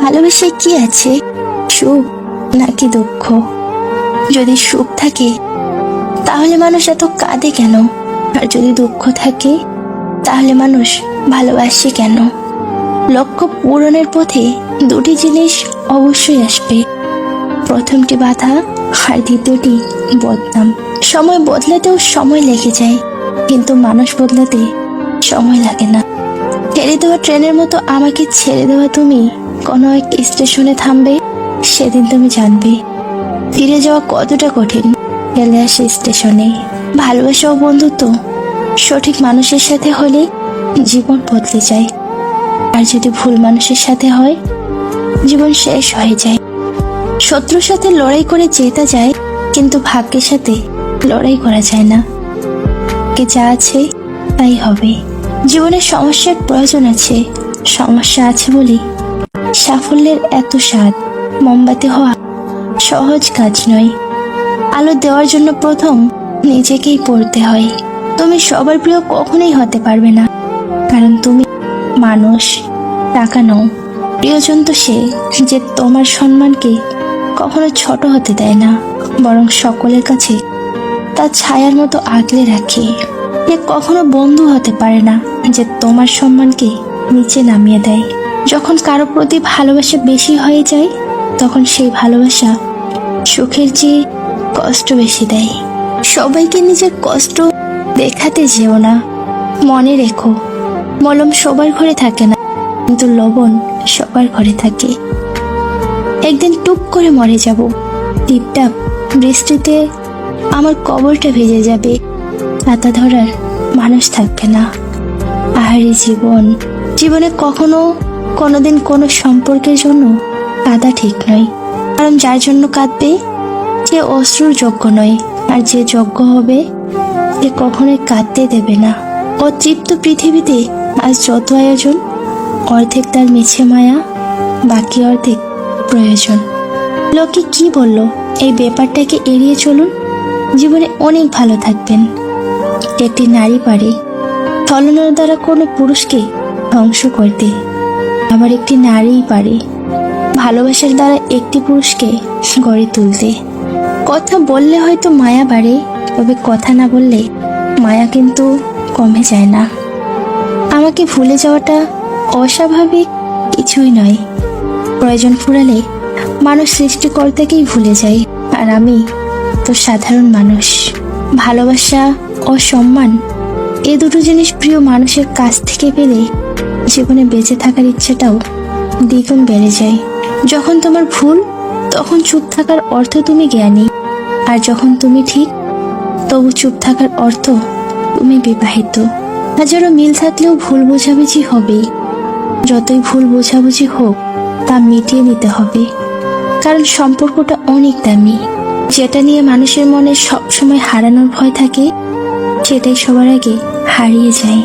ভালোবাসায় কি আছে, সুখ নাকি দুঃখ? যদি সুখ থাকে তাহলে মানুষ এত কাঁদে কেন? আর যদি দুঃখ থাকে তাহলে মানুষ ভালোবাসে কেন? লক্ষ্য পূরণের পথে দুটি জিনিস অবশ্যই আসবে, প্রথমটি বাধা আর দ্বিতীয়টি বদনাম। সময় বদলাতেও সময় লেগে যায়, কিন্তু মানুষ বদলাতে সময় লাগে না। ছেড়ে দেওয়া ট্রেনের মতো আমাকে ছেড়ে দেওয়া তুমি কোনো এক স্টেশনে থামবে, সেদিন তুমি জানবে ফিরে যাওয়া কতটা কঠিন। ফেলে আসে স্টেশনে। ভালোবাসা ও বন্ধুত্ব সঠিক মানুষের সাথে হলে জীবন বদলে যায়, আর যদি ভুল মানুষের সাথে হয় জীবন শেষ হয়ে যায়। শত্রুর সাথে লড়াই করে জেতা যায়, কিন্তু ভাগ্যের সাথে লড়াই করা যায় না। কে যা আছে তাই হবে। জীবনের সমস্যার প্রয়োজন আছে, সমস্যা আছে বলে সাফল্যের এত স্বাদ। মোমবাতি হওয়া সহজ কাজ নয়, আলো দেওয়ার জন্য প্রথম নিজেকেই পড়তে হয়। তুমি সবার প্রিয় কখনোই হতে পারবে না, কারণ তুমি মানুষ, টাকা নও। প্রিয়জন তো সে যে তোমার সম্মানকে কখনো ছোট হতে দেয় না, বরং সকলের কাছে তার ছায়ার মতো আগলে রাখে। এ কখনো বন্ধু হতে পারে না যে তোমার সম্মানকে নিচে নামিয়ে দেয়। যখন কারো প্রতি ভালোবাসা বেশি হয়ে যায়, তখন সেই ভালোবাসা সুখের চেয়ে কষ্ট বেশি দেয়। সবাইকে নিজের কষ্ট দেখাতে যেও না। মনে রেখো, মলম সবার ঘরে থাকে না, কিন্তু লবণ সবার ঘরে থাকে। একদিন টুক করে মরে যাব, টিপটাপ বৃষ্টিতে আমার কবরটা ভেজে যাবে। পাতা ধরার মানুষ থাকবে না। আহারে জীবন, জীবনে কখনো কোনোদিন কোনো সম্পর্কের জন্য কাঁদা ঠিক নয়, কারণ যার জন্য কাঁদবে সে অশ্রুর যোগ্য নয়, আর যে যোগ্য হবে সে কখনোই কাঁদতে দেবে না। অতৃপ্ত পৃথিবীতে আজ যত আয়োজন, অর্ধেক তার মিছে মায়া, বাকি অর্ধেক প্রয়োজন। লোকে কি বলল এই ব্যাপারটাকে এড়িয়ে চলুন, জীবনে অনেক ভালো থাকবেন। একটি নারী পারে ছলনার দ্বারা কোনো পুরুষকে ধ্বংস করতে, আবার একটি নারীই পারে ভালোবাসার দ্বারা একটি পুরুষকে গড়ে তুলতে। কথা বললে হয়তো মায়া বাড়ে, তবে কথা না বললে মায়া কিন্তু কমে যায় না। আমাকে ভুলে যাওয়াটা অস্বাভাবিক কিছুই নয়। প্রয়োজন ফুরালে মানুষ সৃষ্টিকর্তাকেই ভুলে যায়, আর আমি তো সাধারণ মানুষ। ভালোবাসা ও সম্মান, এ দুটো জিনিস প্রিয় মানুষের কাছ থেকে পেলে জীবনে বেঁচে থাকার ইচ্ছাটাও দ্বিগুণ বেড়ে যায়। যখন তোমার ভুল, তখন চুপ থাকার অর্থ তুমি জ্ঞানী, আর যখন তুমি ঠিক, তবু চুপ থাকার অর্থ তুমি বিবাহিত। হাজারো মিল থাকলেও ভুল বোঝাবুঝি হবেই। যতই ভুল বোঝাবুঝি হোক, তা মিটিয়ে নিতে হবে, কারণ সম্পর্কটা অনেক দামি। যেটা নিয়ে মানুষের মনে সবসময় হারানোর ভয় থাকে, সেটাই সবার আগে হারিয়ে যায়।